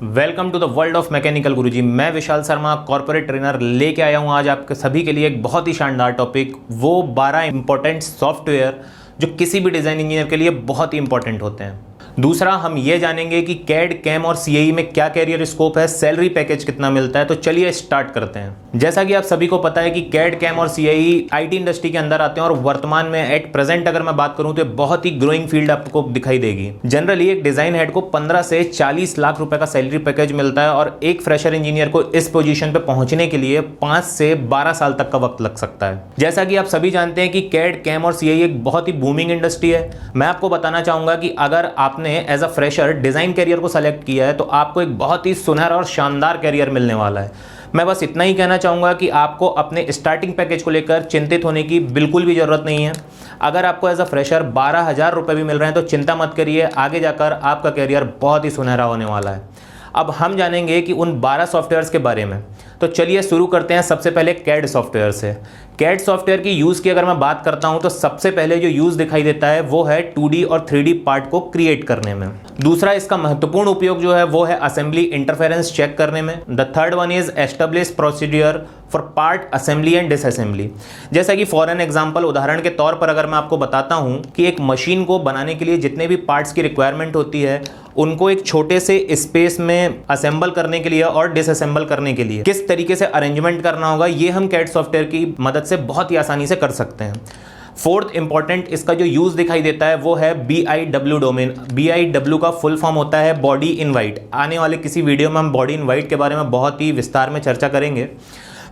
Welcome to the world of mechanical Guruji. मैं Vishal Sharma corporate trainer लेके आया हूँ आज आपके सभी के लिए एक बहुत ही शानदार टॉपिक, वो 12 इंपॉर्टेंट सॉफ्टवेयर जो किसी भी डिज़ाइन इंजीनियर के लिए बहुत ही इंपॉर्टेंट होते हैं। दूसरा, हम ये जानेंगे कि कैड, कैम और सीएई में क्या कैरियर स्कोप है, सैलरी पैकेज कितना मिलता है। तो चलिए स्टार्ट करते हैं। जैसा कि आप सभी को पता है कि कैड, कैम और सीएई आईटी इंडस्ट्री के अंदर आते हैं और वर्तमान में एट प्रेजेंट अगर मैं बात करूं तो बहुत ही ग्रोइंग फील्ड आपको दिखाई देगी। जनरली एक डिजाइन हेड को 15 से 40 लाख रुपए का सैलरी पैकेज मिलता है और एक फ्रेशर इंजीनियर को इस पोजीशन पे पहुंचने के लिए 5 से 12 साल तक का वक्त लग सकता है। जैसा कि आप सभी जानते हैं कि कैड, कैम और सीएई एक बहुत ही बूमिंग इंडस्ट्री है। मैं आपको बताना चाहूंगा कि अगर आपने as a fresher design career को सेलेक्ट किया है तो आपको एक बहुत ही सुनहरा और शानदार कैरियर मिलने वाला है। मैं बस इतना ही कहना चाहूंगा कि आपको अपने स्टार्टिंग पैकेज को लेकर चिंतित होने की बिल्कुल भी जरूरत नहीं है। अगर आपको एज अ फ्रेशर 12,000 रुपये भी मिल रहे हैं तो चिंता मत करिए, आगे जाकर आपका कैरियर बहुत ही सुनहरा होने वाला है। अब हम जानेंगे कि उन 12 सॉफ्टवेयर्स के बारे में। तो चलिए शुरू करते हैं सबसे पहले कैड सॉफ्टवेयर से। कैड सॉफ्टवेयर की यूज़ की अगर मैं बात करता हूं तो सबसे पहले जो यूज़ दिखाई देता है वो है 2D और 3D पार्ट को क्रिएट करने में। दूसरा, इसका महत्वपूर्ण उपयोग जो है वो है असेंबली इंटरफेरेंस चेक करने में। The third one is establish procedure for part assembly and disassembly. जैसा कि फॉर एन एग्जाम्पल, उदाहरण के तौर पर अगर मैं आपको बताता हूं कि एक मशीन को बनाने के लिए जितने भी पार्ट्स की रिक्वायरमेंट होती है उनको एक छोटे से स्पेस में असेंबल करने के लिए और डिसअसेंबल करने के लिए किस तरीके से अरेंजमेंट करना होगा, ये हम कैड सॉफ्टवेयर की मदद से बहुत ही आसानी से कर सकते हैं। फोर्थ इंपॉर्टेंट इसका जो यूज दिखाई देता है वो है BIW डोमेन। BIW का फुल फॉर्म होता है बॉडी इन वाइट। आने वाले किसी वीडियो में हम बॉडी इन वाइट के बारे में बहुत ही विस्तार में चर्चा करेंगे।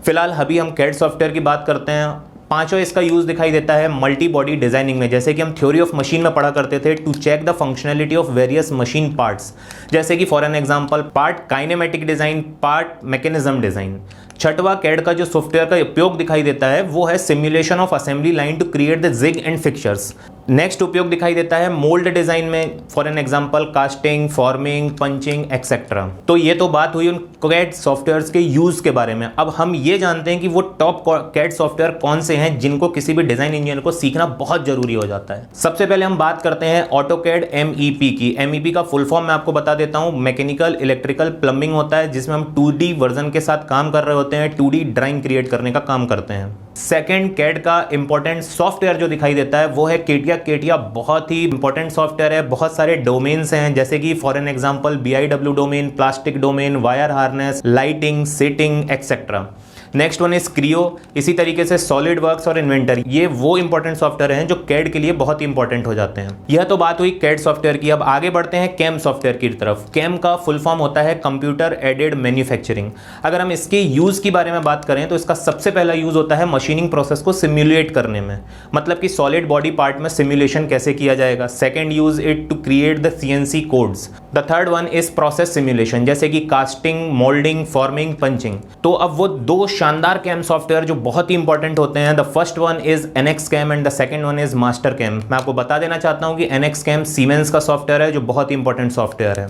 फिलहाल अभी हम कैड सॉफ्टवेयर की बात करते हैं। पांचों इसका यूज दिखाई देता है मल्टी बॉडी डिजाइनिंग में। जैसे कि हम थ्योरी ऑफ मशीन में पढ़ा करते थे, to check the functionality of various machine parts. जैसे कि for an example, part kinematic design, part mechanism design. छठवां कैड का जो सॉफ्टवेयर का उपयोग दिखाई देता है वो है simulation of assembly line to create the jig and fixtures. Next उपयोग दिखाई देता है मोल्ड डिजाइन में, for an example casting, forming, punching etcetera. तो ये तो बात हुई उन कैड सॉफ्टवेयर्स के यूज के बारे में। अब हम ये जानते हैं कि वो टॉप कैड सॉफ्टवेयर कौन से हैं जिनको किसी भी डिजाइन इंजीनियर को सीखना बहुत जरूरी हो जाता है। सबसे पहले हम बात करते हैं ऑटोकैड MEP की। MEP का फुल फॉर्म मैं आपको बता देता हूं, मैकेनिकल इलेक्ट्रिकल प्लम्बिंग होता है, जिसमें हम 2D वर्जन के साथ काम कर रहे होते हैं, 2D ड्राइंग क्रिएट करने का काम करते हैं। सेकेंड कैड का इंपॉर्टेंट सॉफ्टवेयर जो दिखाई देता है वो है केटिया। केटिया बहुत ही इंपॉर्टेंट सॉफ्टवेयर है। बहुत सारे डोमेन्स हैं, जैसे कि for an example BIW domain, plastic domain, wire harness, lighting, setting etcetera. Next one is Creo. इसी तरीके से सॉलिड वर्क्स और इन्वेंटर, ये वो इंपॉर्टेंट सॉफ्टवेयर हैं जो कैड के लिए बहुत ही इंपॉर्टेंट हो जाते हैं। यह तो बात हुई कैड सॉफ्टवेयर की। अब आगे बढ़ते हैं कैम सॉफ्टवेयर की तरफ। कैम का फुल फॉर्म होता है कंप्यूटर एडेड मैन्युफैक्चरिंग। अगर हम इसके यूज की बारे में बात करें तो इसका सबसे पहला यूज होता है मशीनिंग प्रोसेस को सिम्युलेट करने में, मतलब कि सॉलिड बॉडी पार्ट में सिम्युलेशन कैसे किया जाएगा। Second use it to create the CNC codes. The third one is process simulation, जैसे कि कास्टिंग, मोल्डिंग, फॉर्मिंग, पंचिंग। तो अब वो दो शानदार कैम सॉफ्टवेयर जो बहुत ही इंपॉर्टेंट होते हैं, the first one is NX CAM and the second one is master CAM. मैं आपको बता देना चाहता हूं कि NX कैम सीमेंस का सॉफ्टवेयर है जो बहुत ही इंपॉर्टेंट सॉफ्टवेयर है।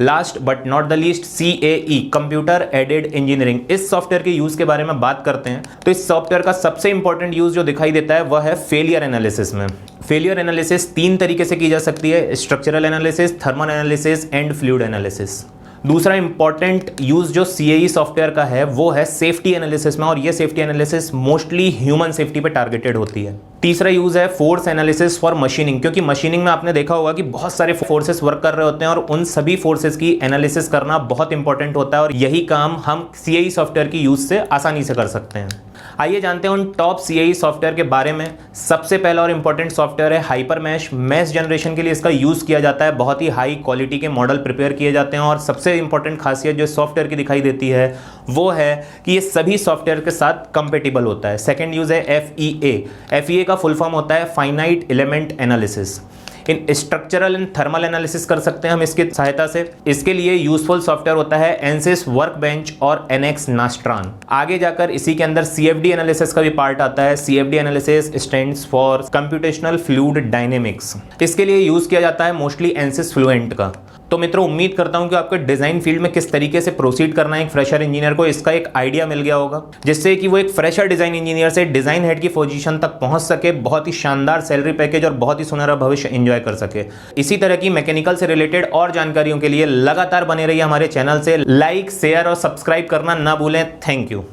Last but not the least, CAE computer aided engineering. इस सॉफ्टवेयर के यूज के बारे में बात करते हैं तो इस सॉफ्टवेयर का सबसे इंपॉर्टेंट यूज जो दिखाई देता है वह है फेलियर एनालिसिस में। फेलियर एनालिसिस 3 तरीके से की जा सकती है, structural analysis, thermal analysis and fluid analysis. दूसरा इंपॉर्टेंट यूज जो CAE सॉफ्टवेयर का है वो है सेफ्टी एनालिसिस में, और ये safety analysis mostly human safety पे टारगेटेड होती है। तीसरा यूज है फोर्स एनालिसिस फॉर मशीनिंग, क्योंकि मशीनिंग में आपने देखा होगा कि बहुत सारे फोर्सेस वर्क कर रहे होते हैं और उन सभी फोर्सेस की एनालिसिस करना बहुत इंपॉर्टेंट होता है, और यही काम हम CAE सॉफ्टवेयर की यूज से आसानी से कर सकते हैं। आइए जानते हैं उन टॉप CAE सॉफ्टवेयर के बारे में। सबसे पहला और इंपॉर्टेंट सॉफ्टवेयर है हाइपरमैश। मैश जनरेशन के लिए इसका यूज किया जाता है, बहुत ही हाई क्वालिटी के मॉडल प्रिपेयर किए जाते हैं। और सबसे इंपॉर्टेंट खासियत जो सॉफ्टवेयर की दिखाई देती है वो है कि ये सभी सॉफ्टवेयर के साथ कंपेटिबल होता है। सेकेंड यूज है FEA का फुल फॉर्म होता है finite element analysis. In structural and thermal analysis कर सकते हैं हम इसकी सहायता से। इसके लिए यूजफुल सॉफ्टवेयर होता है ANSYS वर्कबेंच और NX नास्ट्रॉन। आगे जाकर इसी के अंदर CFD एनालिसिस का भी पार्ट आता है। CFD analysis stands for computational fluid dynamics. इसके लिए यूज किया जाता है मोस्टली ANSYS फ्लुएंट का। तो मित्रों उम्मीद करता हूं कि आपके डिजाइन फील्ड में किस तरीके से प्रोसीड करना है एक फ्रेशर इंजीनियर को, इसका एक आइडिया मिल गया होगा, जिससे कि वो एक फ्रेशर डिजाइन इंजीनियर से डिजाइन हेड की पोजीशन तक पहुंच सके, बहुत ही शानदार सैलरी पैकेज और बहुत ही सुनहरा भविष्य एंजॉय कर सके। इसी तरह की मैकेनिकल से रिलेटेड और जानकारियों के लिए लगातार बने रहिए हमारे चैनल से। लाइक, शेयर और सब्सक्राइब करना ना भूलें। Thank you.